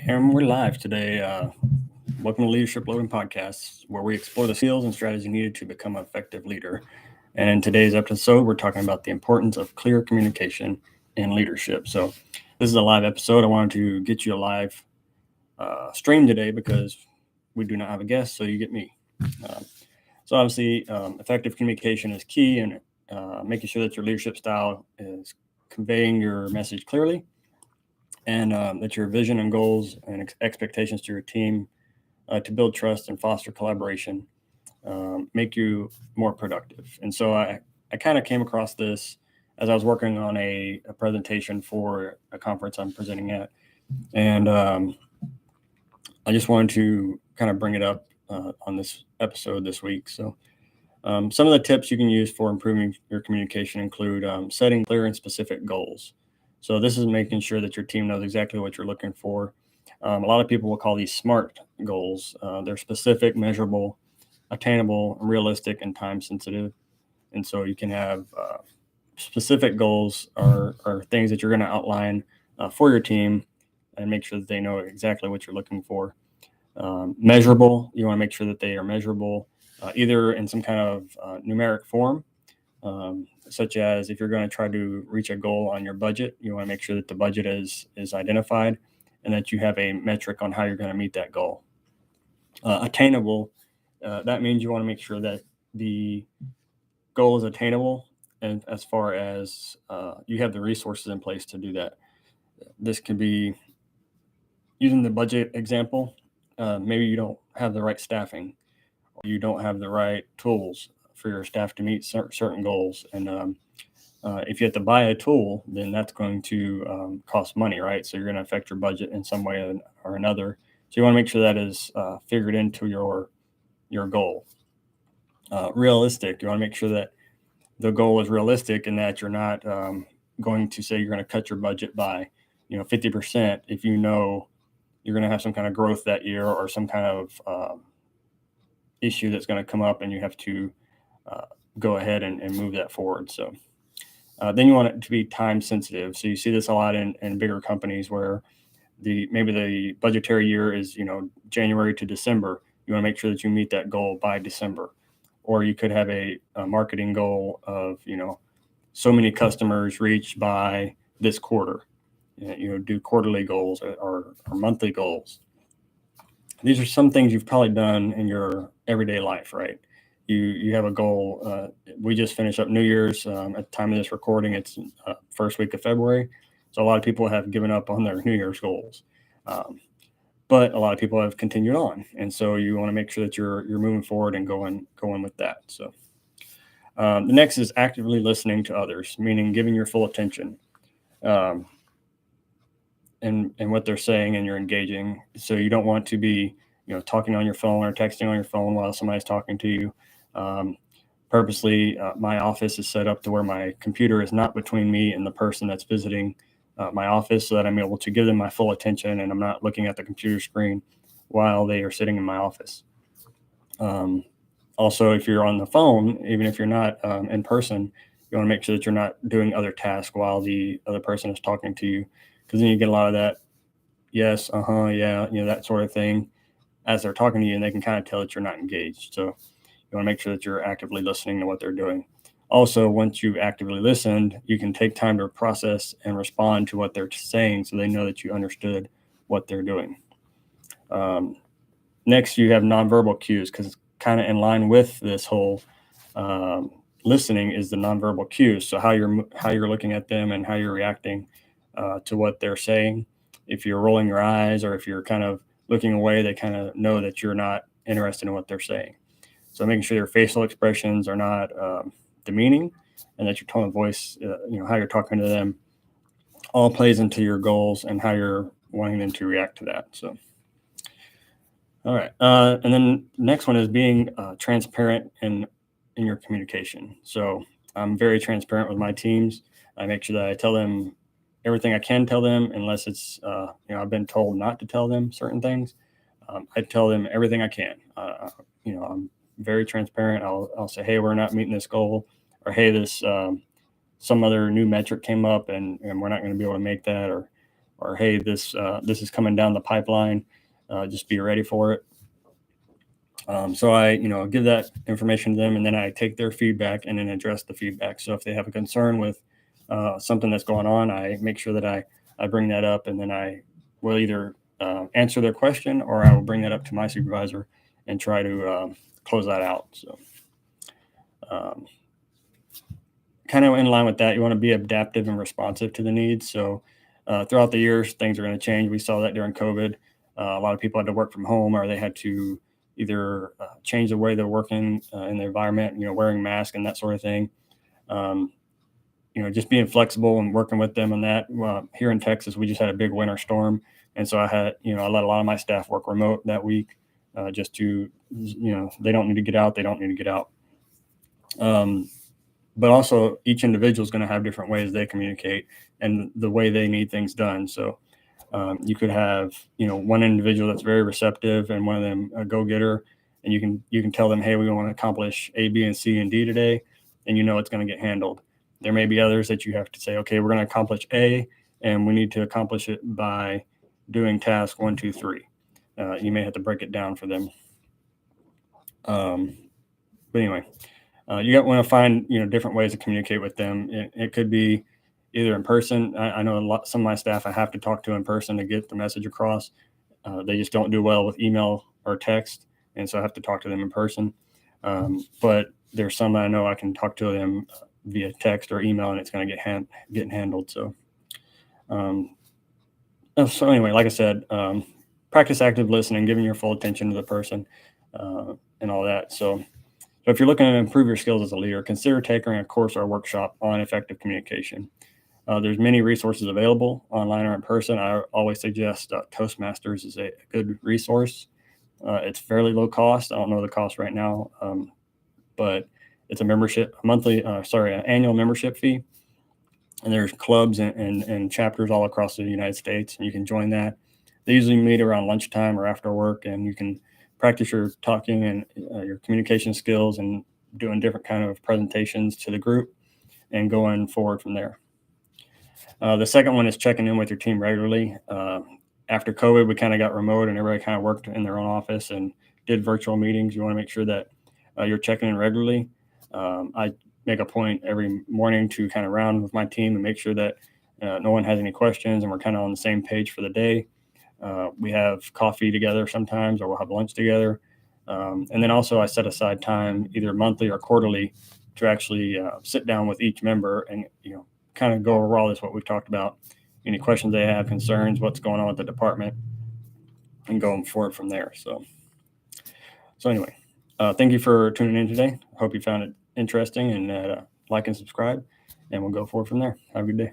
And we're live today. Welcome to Leadership Loading Podcasts, where we explore the skills and strategies needed to become an effective leader. And in today's episode, we're talking about the importance of clear communication in leadership. So this is a live episode. I wanted to get you a live stream today because we do not have a guest, so you get me. So obviously, effective communication is key, and making sure that your leadership style is conveying your message clearly, and that your vision and goals and expectations to your team to build trust and foster collaboration make you more productive. And so I kind of came across this as I was working on a presentation for a conference I'm presenting at. And I just wanted to kind of bring it up on this episode this week. So some of the tips you can use for improving your communication include setting clear and specific goals. So this is making sure that your team knows exactly what you're looking for. A lot of people will call these SMART goals. They're specific, measurable, attainable, realistic, and time sensitive. And so you can have specific goals are things that you're going to outline for your team and make sure that they know exactly what you're looking for. Measurable, you want to make sure that they are measurable, either in some kind of numeric form, such as if you're going to try to reach a goal on your budget, you want to make sure that the budget is identified and that you have a metric on how you're going to meet that goal. Attainable, that means you want to make sure that the goal is attainable, and as far as you have the resources in place to do that. This could be using the budget example. Maybe you don't have the right staffing, or you don't have the right tools for your staff to meet certain goals. And if you have to buy a tool, then that's going to cost money, right? So you're going to affect your budget in some way or another. So you want to make sure that is figured into your goal. Realistic, you want to make sure that the goal is realistic and that you're not going to say you're going to cut your budget by 50% if you know you're going to have some kind of growth that year or some kind of issue that's going to come up and you have to go ahead and move that forward. So then you want it to be time sensitive. So you see this a lot in bigger companies where maybe the budgetary year is January to December. You want to make sure that you meet that goal by December. Or you could have a marketing goal of so many customers reached by this quarter. Do quarterly goals or monthly goals. These are some things you've probably done in your everyday life, right? You have a goal. We just finished up New Year's. At the time of this recording, it's first week of February. So a lot of people have given up on their New Year's goals. But a lot of people have continued on. And so you want to make sure that you're moving forward and going with that. So the next is actively listening to others, meaning giving your full attention and what they're saying, and you're engaging. So you don't want to be talking on your phone or texting on your phone while somebody's talking to you. Purposely, my office is set up to where my computer is not between me and the person that's visiting my office, so that I'm able to give them my full attention and I'm not looking at the computer screen while they are sitting in my office. Also, if you're on the phone, even if you're not in person, you want to make sure that you're not doing other tasks while the other person is talking to you, because then you get a lot of that yes, yeah, that sort of thing as they're talking to you, and they can kind of tell that you're not engaged. So you want to make sure that you're actively listening to what they're doing. Also, once you've actively listened, you can take time to process and respond to what they're saying so they know that you understood what they're doing. Next, you have nonverbal cues, because kind of in line with this whole listening is the nonverbal cues. So how you're looking at them and how you're reacting to what they're saying. If you're rolling your eyes or if you're kind of looking away, they kind of know that you're not interested in what they're saying. So making sure your facial expressions are not demeaning, and that your tone of voice, how you're talking to them, all plays into your goals and how you're wanting them to react to that. So, all right. And then next one is being transparent in your communication. So I'm very transparent with my teams. I make sure that I tell them everything I can tell them, unless it's, I've been told not to tell them certain things. I tell them everything I can. I'm very transparent. I'll say, hey, we're not meeting this goal, or hey, this some other new metric came up and we're not going to be able to make that, or or hey, this is coming down the pipeline. Just be ready for it. So I, give that information to them, and then I take their feedback and then address the feedback. So if they have a concern with something that's going on, I make sure that I bring that up, and then I will either answer their question, or I will bring that up to my supervisor and try to close that out. So kind of in line with that, you want to be adaptive and responsive to the needs. So throughout the years, things are going to change. We saw that during COVID. A lot of people had to work from home, or they had to either change the way they're working in the environment, wearing masks and that sort of thing. Just being flexible and working with them on that. Here in Texas, we just had a big winter storm. And so I let a lot of my staff work remote that week just to, they don't need to get out. They don't need to get out. But also each individual is going to have different ways they communicate and the way they need things done. So you could have, one individual that's very receptive and one of them a go-getter, and you can tell them, hey, we want to accomplish A, B, and C, and D today, and it's going to get handled. There may be others that you have to say, okay, we're going to accomplish A, and we need to accomplish it by doing task 1, 2, 3. You may have to break it down for them. But anyway, you want to find different ways to communicate with them. It could be either in person. I know some of my staff I have to talk to in person to get the message across. They just don't do well with email or text, and so I have to talk to them in person. But there's some I know I can talk to them via text or email, and it's going to get handled. So, anyway, like I said, practice active listening, giving your full attention to the person, and all that. So if you're looking to improve your skills as a leader, consider taking a course or a workshop on effective communication. There's many resources available online or in person. I always suggest Toastmasters is a good resource. It's fairly low cost. I don't know the cost right now, but it's an annual membership fee. And there's clubs and chapters all across the United States, and you can join that. They usually meet around lunchtime or after work, and you can practice your talking and your communication skills and doing different kind of presentations to the group and going forward from there. The second one is checking in with your team regularly. After COVID, we kind of got remote and everybody kind of worked in their own office and did virtual meetings. You want to make sure that you're checking in regularly. I make a point every morning to kind of round with my team and make sure that no one has any questions and we're kind of on the same page for the day. We have coffee together sometimes, or we'll have lunch together. And then also I set aside time either monthly or quarterly to actually sit down with each member and, kind of go over all this, what we've talked about, any questions they have, concerns, what's going on with the department, and going forward from there. So anyway, thank you for tuning in today. Hope you found it interesting, and like and subscribe, and we'll go forward from there. Have a good day.